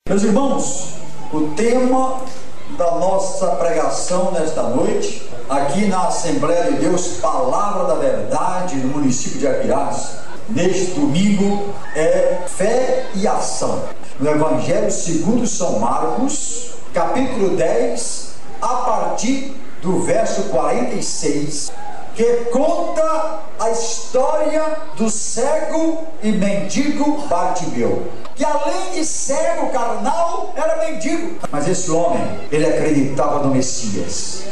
Meus irmãos, o tema da nossa pregação nesta noite, aqui na Assembleia de Deus, Palavra da Verdade, no município de Aquiraz, neste domingo, é fé e ação. No Evangelho segundo São Marcos, capítulo 10, a partir do verso 46, que conta a história do cego e mendigo Bartimeu, que além de cego carnal, era mendigo. Mas esse homem, ele acreditava no Messias.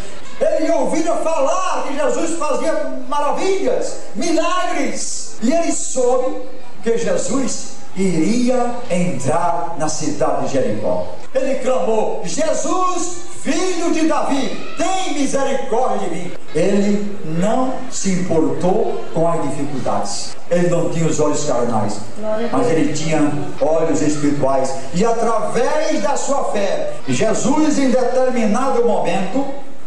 Ele ouvia falar que Jesus fazia maravilhas, milagres, e ele soube que Jesus iria entrar na cidade de Jericó. Ele clamou: Jesus, filho de Davi, tem misericórdia de mim. Ele não se importou com as dificuldades. Ele não tinha os olhos carnais, mas ele tinha olhos espirituais. E através da sua fé, Jesus, em determinado momento,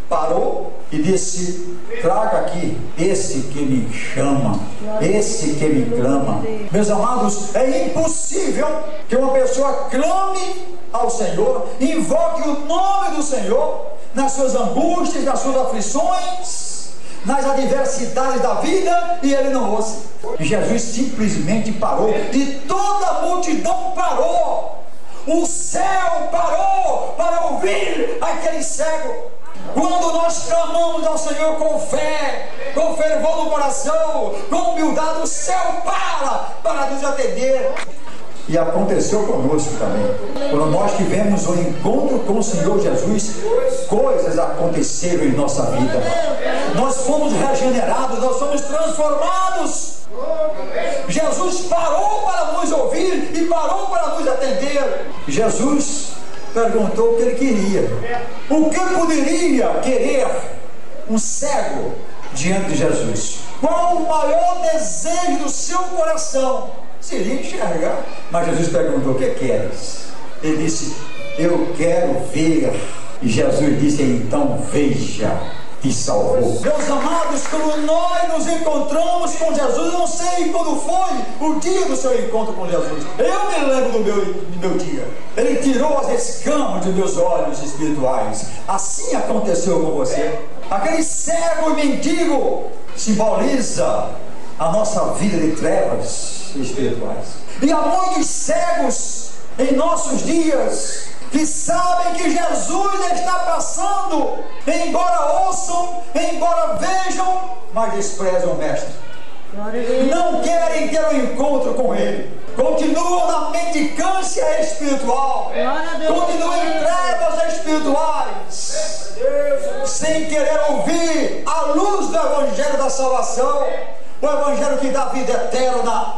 parou e disse: traga aqui esse que me chama, esse que me clama. Meus amados, é impossível que uma pessoa clame ao Senhor, invoque o nome do Senhor nas suas angústias, nas suas aflições, nas adversidades da vida, e ele não ouça. Jesus simplesmente parou, e toda a multidão parou. O céu parou para ouvir aquele cego. Quando nós clamamos ao Senhor com fé, com fervor no coração, com humildade, o céu para nos atender. E aconteceu conosco também. Quando nós tivemos um encontro com o Senhor Jesus, coisas aconteceram em nossa vida. Nós fomos regenerados, nós fomos transformados. Jesus parou para nos ouvir e parou para nos atender. Jesus perguntou o que ele queria. O que poderia querer um cego diante de Jesus? Qual o maior desejo do seu coração? Seria enxergar. Mas Jesus perguntou: o que queres? Ele disse: eu quero ver. E Jesus disse: então veja. E salvou. Meus amados, quando nós nos encontramos com Jesus, eu não sei quando foi o dia do seu encontro com Jesus. Eu me lembro do meu dia. Ele tirou as escamas dos meus olhos espirituais. Assim aconteceu com você. Aquele cego e mendigo simboliza a nossa vida de trevas espirituais. E há muitos cegos em nossos dias que sabem que Jesus está passando, embora ouçam, embora vejam, mas desprezam o Mestre. Não querem ter um encontro com Ele. Continuam na mendicância espiritual. Continuam em trevas espirituais, sem querer ouvir a luz do Evangelho da salvação, o Evangelho que dá vida eterna.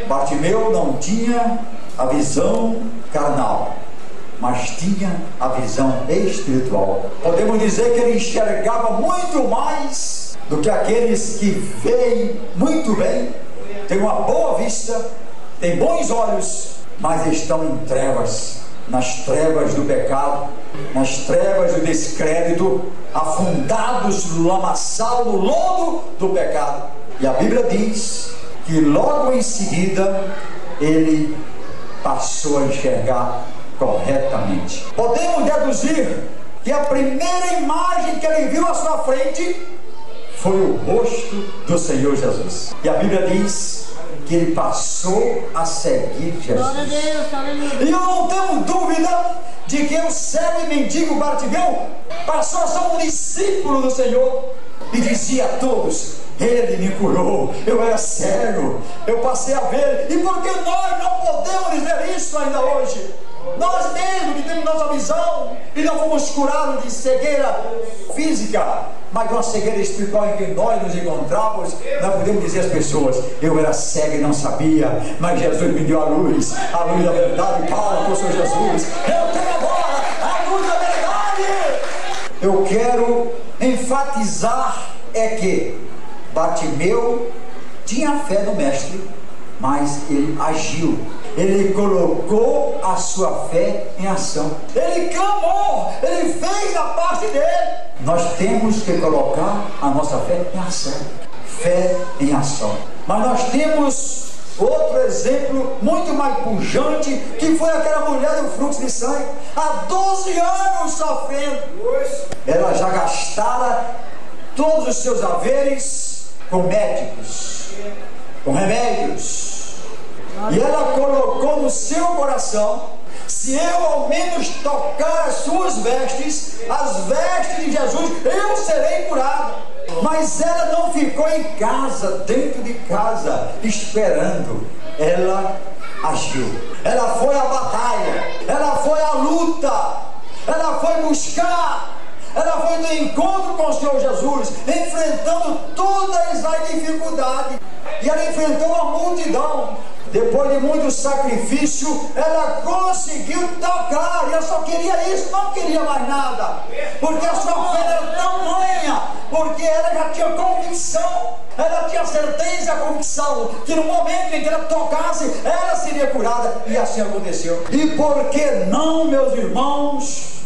Bartimeu não tinha a visão carnal, mas tinha a visão espiritual. Podemos dizer que ele enxergava muito mais do que aqueles que veem muito bem, têm uma boa vista, têm bons olhos, mas estão em trevas, nas trevas do pecado, nas trevas do descrédito, afundados no lamaçal, no lodo do pecado. E a Bíblia diz que logo em seguida ele passou a enxergar corretamente. Podemos deduzir que a primeira imagem que ele viu à sua frente foi o rosto do Senhor Jesus. E a Bíblia diz que ele passou a seguir Jesus. E eu não tenho dúvida de que o cego e mendigo Bartimeu passou a ser um discípulo do Senhor e dizia a todos: Ele me curou, eu era cego, eu passei a ver. E por que nós não podemos dizer isso ainda hoje? Nós mesmos que temos nossa visão e não fomos curados de cegueira física, mas de uma cegueira espiritual em que nós nos encontramos, nós podemos dizer às pessoas: eu era cego e não sabia, mas Jesus me deu a luz da verdade. Palmas para o Senhor Jesus. Eu tenho agora a luz da verdade. Eu quero enfatizar que Bartimeu tinha a fé no Mestre, mas ele agiu. Ele colocou a sua fé em ação. Ele clamou, ele fez a parte dele. Nós temos que colocar a nossa fé em ação. Fé em ação. Mas nós temos Outro exemplo muito mais pujante, que foi aquela mulher do fluxo de sangue, há 12 anos sofrendo. Ela já gastara todos os seus haveres com médicos, com remédios, e ela colocou no seu coração: se eu ao menos tocar as suas vestes, as vestes de Jesus, eu serei curada. Mas ela não ficou em casa, dentro de casa, esperando. Ela agiu. Ela foi à batalha. Ela foi à luta. Ela foi buscar. Ela foi no encontro com o Senhor Jesus, enfrentando todas as dificuldades. E ela enfrentou a multidão. Depois de muito sacrifício, ela conseguiu tocar. E ela só queria isso, não queria mais nada. Porque a sua fé era tamanha, porque ela já tinha convicção, ela tinha certeza e a convicção que no momento em que ela tocasse, ela seria curada. E assim aconteceu. E por que não, meus irmãos,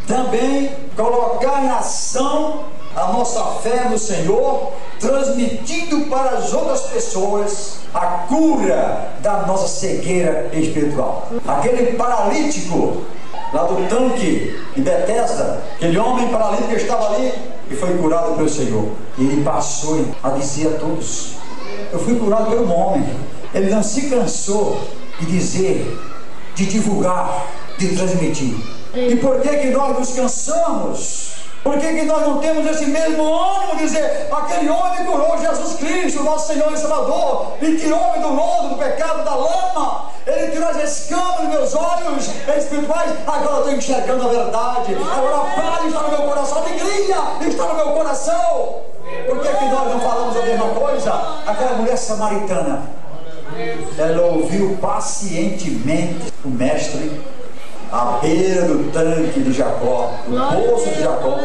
também colocar em ação a nossa fé no Senhor, transmitindo para as outras pessoas a cura da nossa cegueira espiritual? Aquele paralítico lá do tanque em Betesda, aquele homem paralítico que estava ali e foi curado pelo Senhor, e ele passou a dizer a todos: eu fui curado pelo homem. Ele não se cansou de dizer, de divulgar, de transmitir. E por que nós nos cansamos? Por que nós não temos esse mesmo ânimo de dizer: aquele homem curou, Jesus Cristo, nosso Senhor e Salvador, e tirou-me do lodo, do pecado, da lama, Ele tirou as escamas dos meus olhos espirituais, agora eu estou enxergando a verdade, agora a paz está no meu coração, a alegria está no meu coração. Por que nós não falamos a mesma coisa? Aquela mulher samaritana, ela ouviu pacientemente o mestre à beira do tanque de Jacó, do poço de Jacó.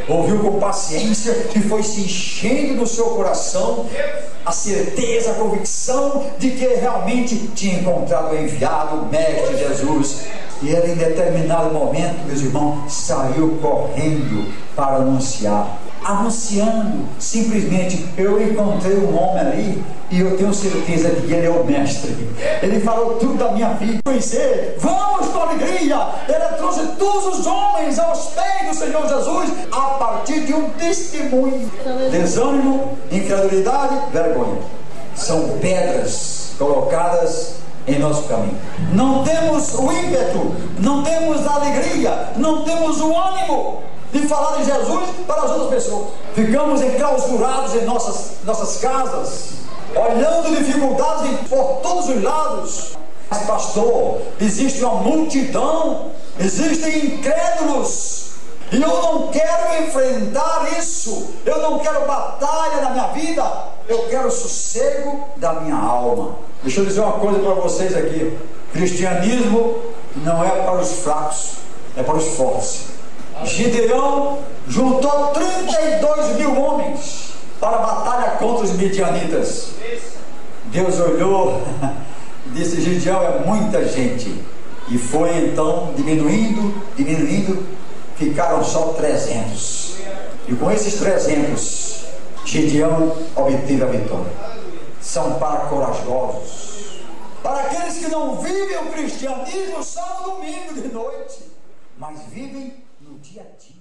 Ouviu com paciência e foi se enchendo no seu coração a certeza, a convicção de que realmente tinha encontrado o enviado, o mestre Jesus. E ela, em determinado momento, meus irmãos, saiu correndo para anunciando simplesmente: eu encontrei um homem ali e eu tenho certeza de que ele é o mestre. Ele falou tudo da minha vida. Conhecer, vamos com alegria. Ele trouxe todos os homens aos pés do Senhor Jesus a partir de um testemunho. Desânimo, incredulidade, vergonha são pedras colocadas em nosso caminho. Não temos o ímpeto, não temos a alegria, não temos o ânimo de falar de Jesus para as outras pessoas. Ficamos enclausurados em nossas casas, olhando dificuldades por todos os lados. Mas, pastor, existe uma multidão, existem incrédulos, e eu não quero enfrentar isso. Eu não quero batalha na minha vida, eu quero sossego da minha alma. Deixa eu dizer uma coisa para vocês aqui: cristianismo não é para os fracos, é para os fortes. Gideão juntou 32 mil homens para a batalha contra os midianitas. Deus olhou e disse: Gideão é muita gente. E foi então diminuindo, ficaram só 300. E com esses 300, Gideão obteve a vitória. São para corajosos, para aqueles que não vivem o cristianismo só no domingo de noite, mas vivem no dia a dia.